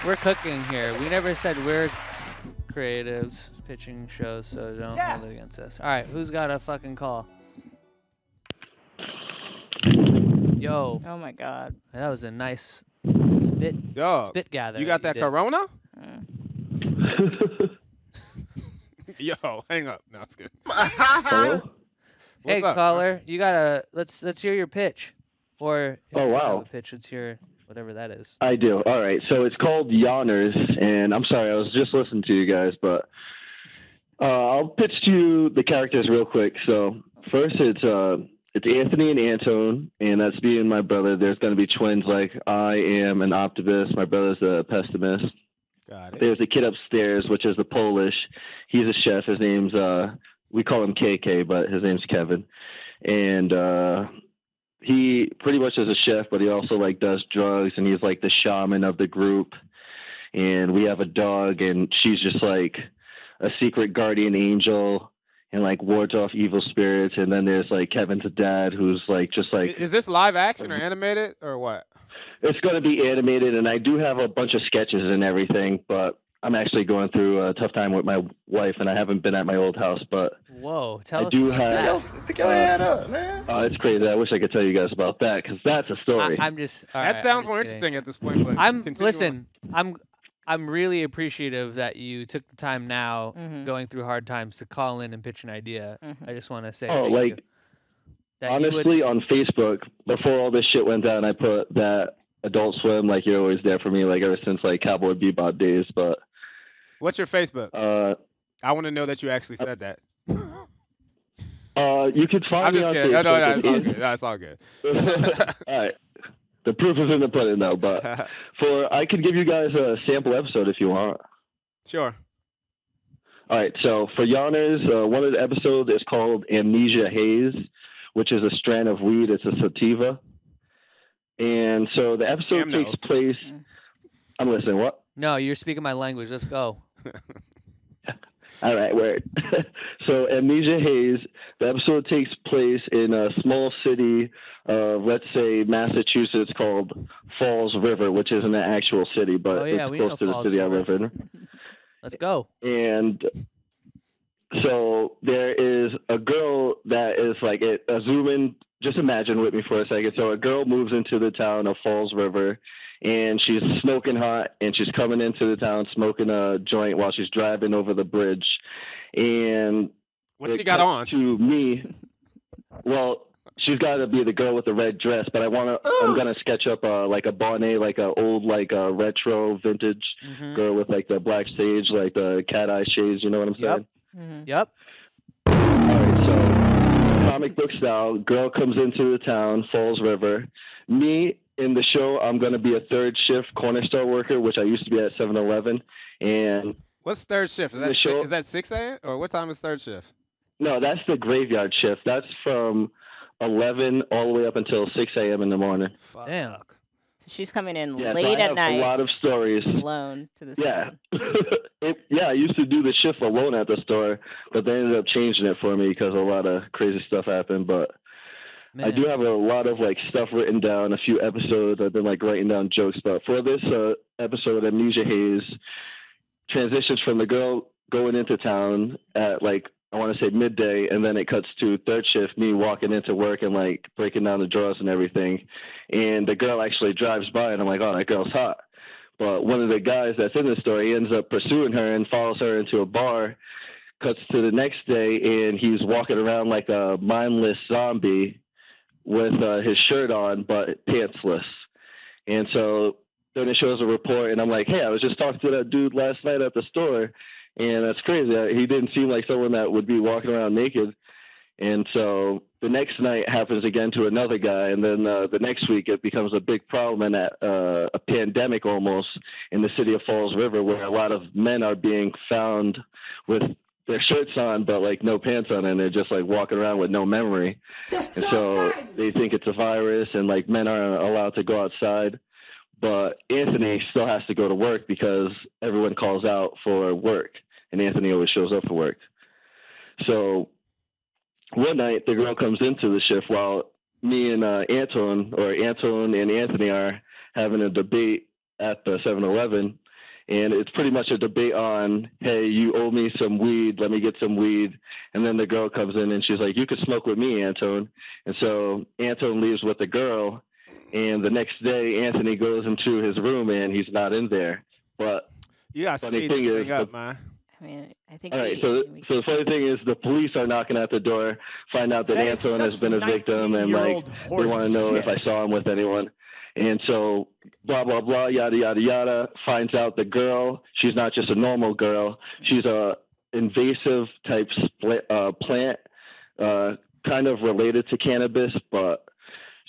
We're cooking here. We never said we're creatives pitching shows, so don't hold it against us. All right, who's got a fucking call? Yo. Oh my God. That was a nice spit gather. You got that did. Corona? Yo, hang up. No, it's good. Hello? Hey, What's up? caller, you gotta let's hear your pitch, or if Oh, you wow. have a pitch. Let's hear whatever that is. I do. All right. So it's called Yawners, and I'm sorry, I was just listening to you guys, but I'll pitch to you the characters real quick. So first, it's Anthony and Antone, and that's me and my brother. There's going to be twins. Like I am an optimist, my brother's a pessimist. Got it. There's a kid upstairs, which is the Polish. He's a chef. His name's we call him KK, but his name's Kevin, and he pretty much is a chef, but he also like does drugs, and he's like the shaman of the group. And we have a dog, and she's just like a secret guardian angel and like wards off evil spirits. And then there's like Kevin's dad, who's like just like. Is this live action or animated or what? It's going to be animated, and I do have a bunch of sketches and everything, but I'm actually going through a tough time with my wife, and I haven't been at my old house, but whoa, tell I us do about have. that. Pick your head up, man. It's crazy. I wish I could tell you guys about that because that's a story. I'm just. all That right, sounds I'm more just interesting at this point. But listen. I'm really appreciative that you took the time now, going through hard times, to call in and pitch an idea. I just want to say. Oh, thank like you. That honestly, on Facebook, before all this shit went down, I put that Adult Swim, like you're always there for me, like ever since like Cowboy Bebop days. But what's your Facebook? I want to know that you actually said that. You can find I'm me just on kidding. Facebook. No, it's all good. No, it's all good. All right. The proof is in the pudding, though. But I could give you guys a sample episode if you want. Sure. All right. So for Yawners, one of the episodes is called Amnesia Haze, which is a strand of weed. It's a sativa. And so the episode takes place. I'm listening. What? No, you're speaking my language. Let's go. All right, word. So Amnesia Haze, the episode takes place in a small city of, let's say, Massachusetts called Falls River, which isn't an actual city, but it's close to the city I live in. Let's go. And so there is a girl that is like, zoom in, just imagine with me for a second. So a girl moves into the town of Falls River, and she's smoking hot, and she's coming into the town smoking a joint while she's driving over the bridge. And what she got on? To me, well, she's got to be the girl with the red dress, but I'm gonna sketch up like a bonnet, like a old like a retro vintage girl with like the black sage, like the cat eye shades. You know what I'm saying? Yep. All right, so comic book style, girl comes into the town, Falls River. Me. In the show, I'm going to be a third shift corner store worker, which I used to be at 7-Eleven. And What's third shift? Is that 6 a.m. or what time is third shift? No, that's the graveyard shift. That's from 11 all the way up until 6 a.m. in the morning. Damn. She's coming in Yeah, late so I at have night. A lot of stories. Alone to the Yeah. I used to do the shift alone at the store, but they ended up changing it for me because a lot of crazy stuff happened. But I do have a lot of like stuff written down, a few episodes. I've been like writing down jokes. But for this episode, Amnesia Haze transitions from the girl going into town at like, I want to say midday, and then it cuts to third shift, me walking into work and like breaking down the drawers and everything. And the girl actually drives by and I'm like, oh, that girl's hot. But one of the guys that's in the store, he ends up pursuing her and follows her into a bar. Cuts to the next day and he's walking around like a mindless zombie with his shirt on but pantsless. And so then it shows a report and I'm like, hey, I was just talking to that dude last night at the store. And that's crazy. He didn't seem like someone that would be walking around naked. And so the next night happens again to another guy. And then the next week it becomes a big problem and a pandemic almost in the city of Falls River where a lot of men are being found with their shirts on but like no pants on and they're just like walking around with no memory. Disgusting. And so they think it's a virus and like men aren't allowed to go outside. But Anthony still has to go to work because everyone calls out for work, and Anthony always shows up for work. So one night, the girl comes into the shift while me and Anton and Anthony are having a debate at the 7-Eleven, and it's pretty much a debate on, hey, you owe me some weed, let me get some weed. And then the girl comes in, and she's like, you could smoke with me, Anton. And so Anton leaves with the girl. And the next day, Anthony goes into his room, and he's not in there. But you got to speed this thing up, man. I mean, I think. All right. So the funny thing is, the police are knocking at the door, find out that Anton has been a victim, and like they want to know if I saw him with anyone. And so blah blah blah, yada yada yada. Finds out the girl. She's not just a normal girl. She's a invasive type plant, kind of related to cannabis, but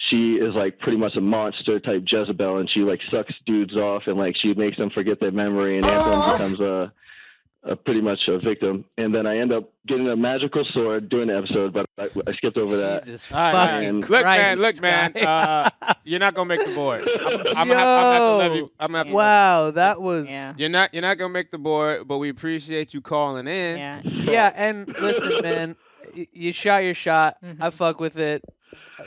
she is like pretty much a monster type Jezebel, and she like sucks dudes off and like she makes them forget their memory, and Anton becomes a pretty much a victim. And then I end up getting a magical sword during the episode, but I skipped over that. Jesus fucking Christ, look, man, you're not gonna make the board. I'm gonna have to wow, that was. Yeah. You're not gonna make the board, but we appreciate you calling in. Yeah, and listen, man, you shot your shot. I fuck with it.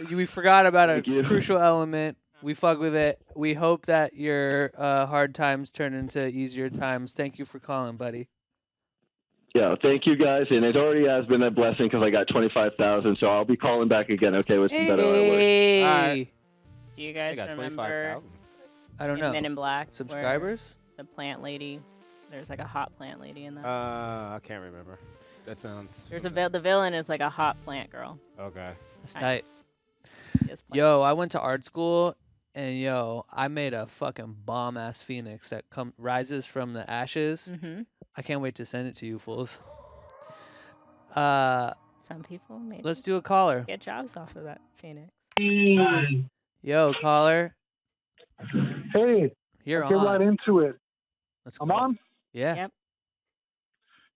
We forgot about a crucial element. We fuck with it. We hope that your hard times turn into easier times. Thank you for calling, buddy. Yeah, thank you guys, and it already has been a blessing because I got 25,000, so I'll be calling back again. Okay, with some better artwork. All right. Do you guys remember? I don't know. Men in Black. Subscribers? The plant lady. There's like a hot plant lady in that. I can't remember. That sounds. There's the villain is like a hot plant girl. Okay. That's tight. Yo, I went to art school, and yo, I made a fucking bomb-ass phoenix that rises from the ashes. I can't wait to send it to you fools. Some people maybe. Let's do a caller. Get jobs off of that phoenix. Yo, caller. Hey. You're Get on. right into it. I'm on? Yeah. Yep.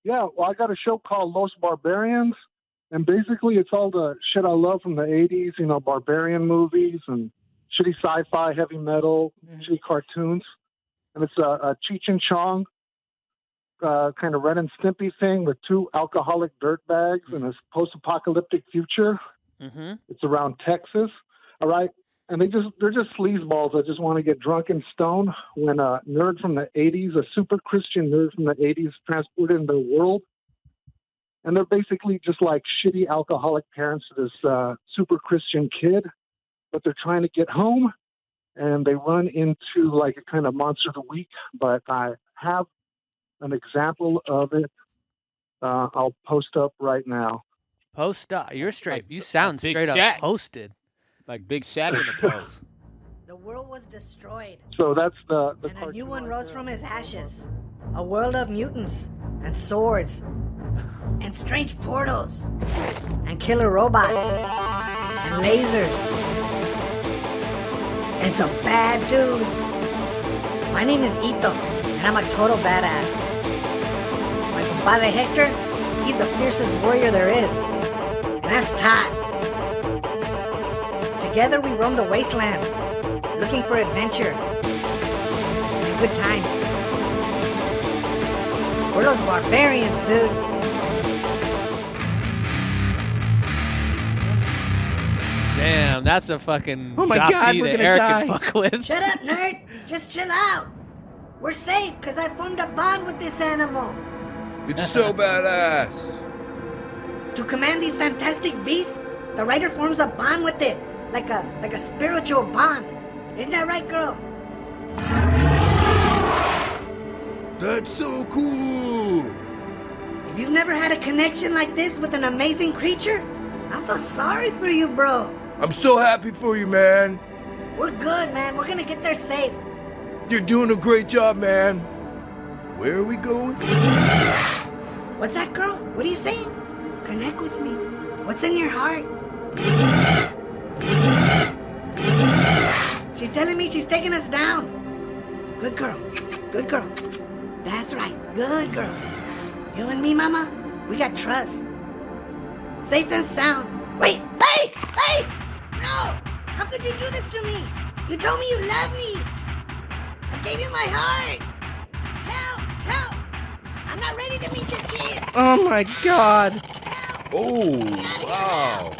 Yeah, well, I got a show called Los Barbarians, and basically it's all the shit I love from the 80s, you know, barbarian movies and shitty sci-fi, heavy metal, shitty cartoons. And it's a Cheech and Chong kind of Ren and Stimpy thing with two alcoholic dirtbags in a post-apocalyptic future. It's around Texas, all right? And they're just sleazeballs that just want to get drunk and stoned when a nerd from the 80s, a super Christian nerd from the 80s, transported into the world. And they're basically just like shitty alcoholic parents to this super Christian kid, but they're trying to get home, and they run into like a kind of monster of the week. But I have an example of it. I'll post up right now. Post up. You're straight. You sound Big straight Shaq. up posted. Like Big Shaq in the post. The world was destroyed. So that's the and a new one rose from his ashes. A world of mutants and swords and strange portals and killer robots and lasers and some bad dudes. My name is Ito, and I'm a total badass. Padre Hector, he's the fiercest warrior there is. And that's Todd. Together we roam the wasteland, looking for adventure and good times. We're those barbarians, dude. Damn, that's a fucking Oh my jockey God, we're that gonna Eric die. can fuck with. Shut up, nerd. Just chill out. We're safe because I formed a bond with this animal. It's so badass. To command these fantastic beasts, the writer forms a bond with it, like a spiritual bond. Isn't that right, girl? That's so cool. If you've never had a connection like this with an amazing creature, I feel sorry for you, bro. I'm so happy for you, man. We're good, man. We're gonna get there safe. You're doing a great job, man. Where are we going? What's that, girl? What are you saying? Connect with me. What's in your heart? She's telling me she's taking us down. Good girl. Good girl. That's right. Good girl. You and me, mama, we got trust. Safe and sound. Wait, hey! Hey! No! How could you do this to me? You told me you loved me. I gave you my heart. Help! Help! I'm not ready to meet your kids. Oh my God. Oh, wow.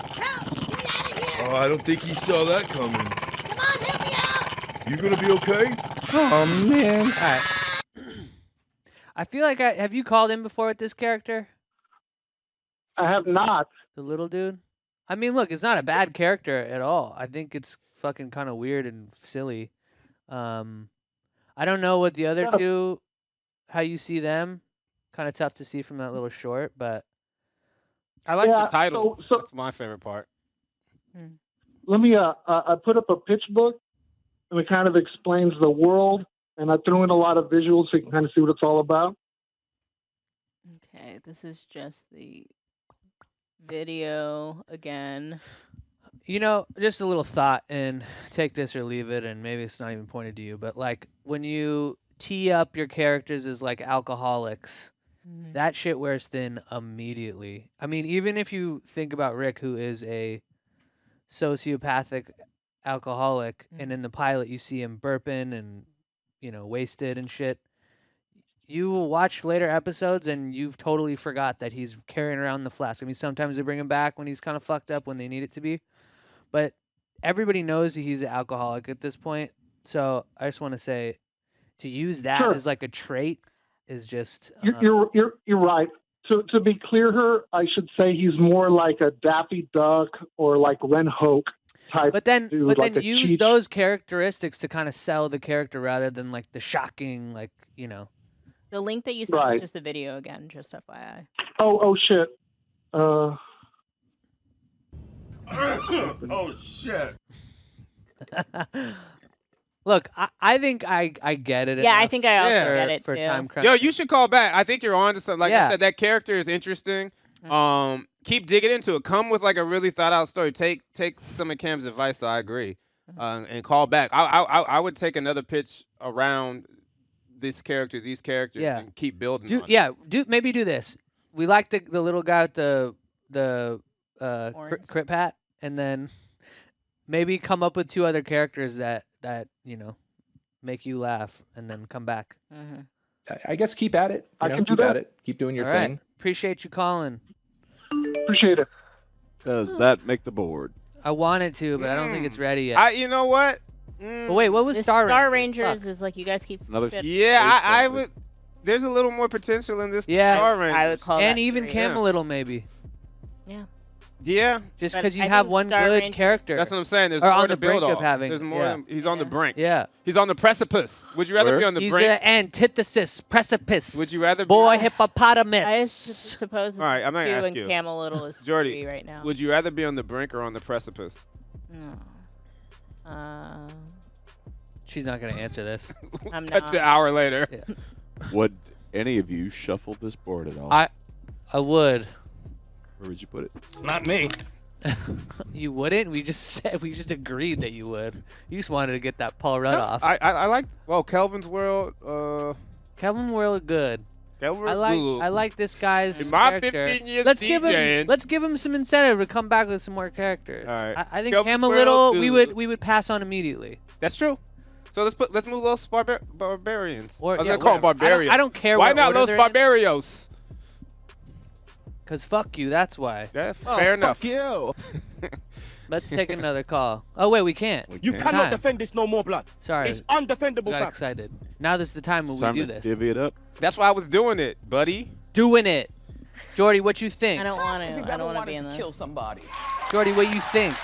Oh, I don't think he saw that coming. Come on, help me out. You gonna be okay? Oh man. All right. I feel like have you called in before with this character? I have not. The little dude? I mean, look, it's not a bad character at all. I think it's fucking kind of weird and silly. I don't know what the other two, how you see them. Kind of tough to see from that little short, but I like the title. That's my favorite part. Let me, I put up a pitch book, and it kind of explains the world, and I threw in a lot of visuals so you can kind of see what it's all about. Okay, this is just the video again. You know, just a little thought, and take this or leave it, and maybe it's not even pointed to you, but like when you tee up your characters as like alcoholics, that shit wears thin immediately. I mean, even if you think about Rick, who is a sociopathic alcoholic, and in the pilot you see him burping and, you know, wasted and shit, you will watch later episodes and you've totally forgot that he's carrying around the flask. I mean, sometimes they bring him back when he's kind of fucked up when they need it to be, but everybody knows he's an alcoholic at this point. So I just want to say, to use that as like a trait is just You're right. To be clear here, I should say he's more like a Daffy Duck or like Ren Hoke type. But then like use those characteristics to kind of sell the character rather than like the shocking, like, you know. The link that you sent is just the video again, just FYI. Oh shit. Oh shit. Look, I think I get it. Yeah, I think I also get it for too. time crunch. Yo, you should call back. I think you're on to something. Like I said, that character is interesting. Keep digging into it. Come with like a really thought out story. Take some of Cam's advice, though. I agree. And call back. I would take another pitch around this character, these characters, and keep building on it. Maybe do this. We like the little guy with the crit pat, and then maybe come up with two other characters that you know make you laugh, and then come back. I guess keep at it. You know, keep at it. Keep doing your thing. Appreciate you calling. Appreciate it. Does that make the board? I want it to, but I don't think it's ready yet. You know what? But wait, what was The Star Rangers? Star Rangers is like you guys keep. Yeah, I would. There's a little more potential in this. Star Rangers. I would call and that even three. Camelittle maybe. Yeah. Yeah. Just But because you I have think one Star good Rangers- character. That's what I'm saying. There's Or more on to the brink build of off. having. There's more. Yeah. He's on the brink. Yeah. He's on the precipice. Would you rather be on the He's brink? the antithesis, precipice. Would you rather be boy hippopotamus? I suppose All right, I'm not gonna two ask and you. Camelittle is Jordy, three right now. would you rather be on the brink or on the precipice? No. She's not going to answer this. I'm Cut not. to an hour later. Yeah. Would any of you shuffle this board at all? I would. Where would you put it? Not me. You wouldn't? We just agreed that you would. You just wanted to get that Paul Rudd off. I like Kelvin's World. Kelvin World good. I like this guy's In my character. 15 years Let's DJing. give him some incentive to come back with some more characters. All right. I think Kelvin Camelittle World we would pass on immediately. That's true. So let's move Los Barbarians. Or I was yeah, gonna call them whatever. Barbarians. I don't care. Why what not order Los they're in. Barbarios? Cause fuck you. That's why. That's fair enough. Fuck you. Let's take another call. Oh wait, we can't. You cannot defend this no more, blood. Sorry. It's undefendable. Got excited. Now this is the time when we do this. Divvy it up. That's why I was doing it, buddy. Doing it. Jordy, what you think? I don't want to. I don't want to be in this. Kill somebody. Jordy, what you think?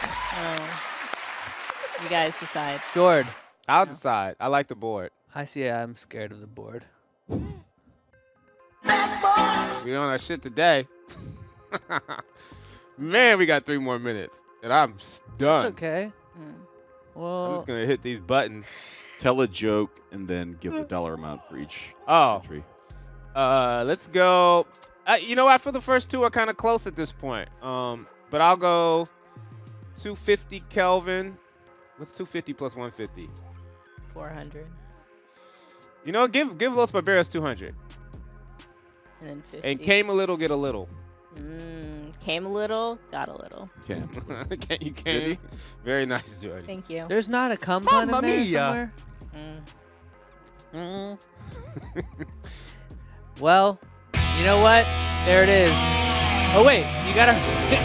You guys decide. Jord. I'll decide. I like the board. I see. I'm scared of the board. We on our shit today. Man, we got 3 more minutes, and I'm done. It's okay. Well, I'm just gonna hit these buttons. Tell a joke and then give a dollar amount for each entry. Let's go. You know what? For the first 2 are kind of close at this point. But I'll go 250 Kelvin. What's 250 plus 150? 400. You know, give Los Barbarians 200. And then 50. And Camelittle get a little. Came a little, got a little. Came. You came. Very nice, Jordy. Thank you. There's not a cum pun in there somewhere? Well, you know what? There it is. Oh wait, you gotta,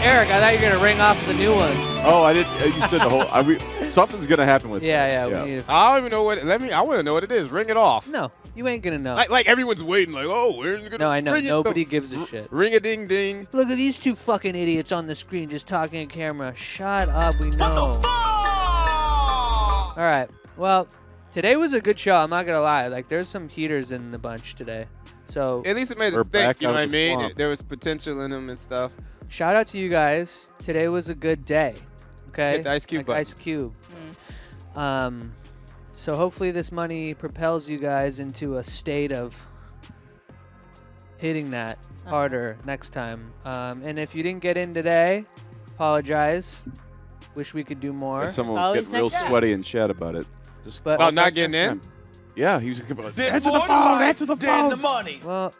Eric. I thought you were gonna ring off the new one. Oh, I didn't. You said the whole. Something's gonna happen with. Yeah. that. We need to, I don't even know what. I want to know what it is. Ring it off. No, you ain't gonna know. Like everyone's waiting. Like, oh, we're gonna. No, I know. Ring Nobody gives a shit. Ring a ding ding. Look at these 2 fucking idiots on the screen just talking to camera. Shut up. We know. All right. Well, today was a good show. I'm not gonna lie. Like, there's some heaters in the bunch today. So at least it made us think. You know what I mean? There was potential in them and stuff. Shout out to you guys. Today was a good day. Okay. Hit the Ice Cube button. Ice Cube. So hopefully this money propels you guys into a state of hitting that harder next time. And if you didn't get in today, apologize. Wish we could do more. Someone was getting real sweaty in chat about it. Just about not getting in? Yeah, he was about Answer the phone. Answer the phone. The money. Well,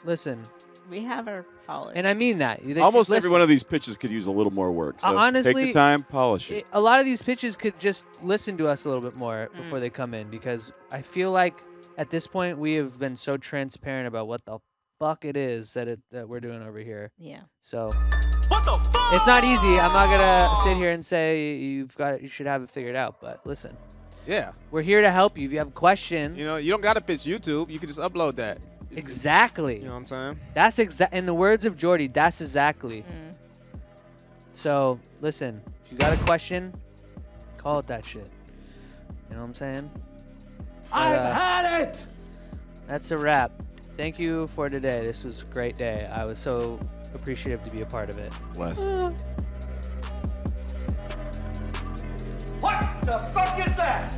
listen. We have our polish. And I mean that. Almost every one of these pitches could use a little more work. So honestly, take the time, polish it. A lot of these pitches could just listen to us a little bit more before they come in, because I feel like at this point we have been so transparent about what the fuck it is that we're doing over here. Yeah. So what the fuck? It's not easy. I'm not gonna sit here and say you should have it figured out. But listen. Yeah. We're here to help you. If you have questions. You know, you don't gotta pitch YouTube. You can just upload that. Exactly. You know what I'm saying? That's in the words of Jordy, that's exactly. So, listen, if you got a question, call it that shit. You know what I'm saying? I've had it! That's a wrap. Thank you for today. This was a great day. I was so appreciative to be a part of it. Blessed. What the fuck is that?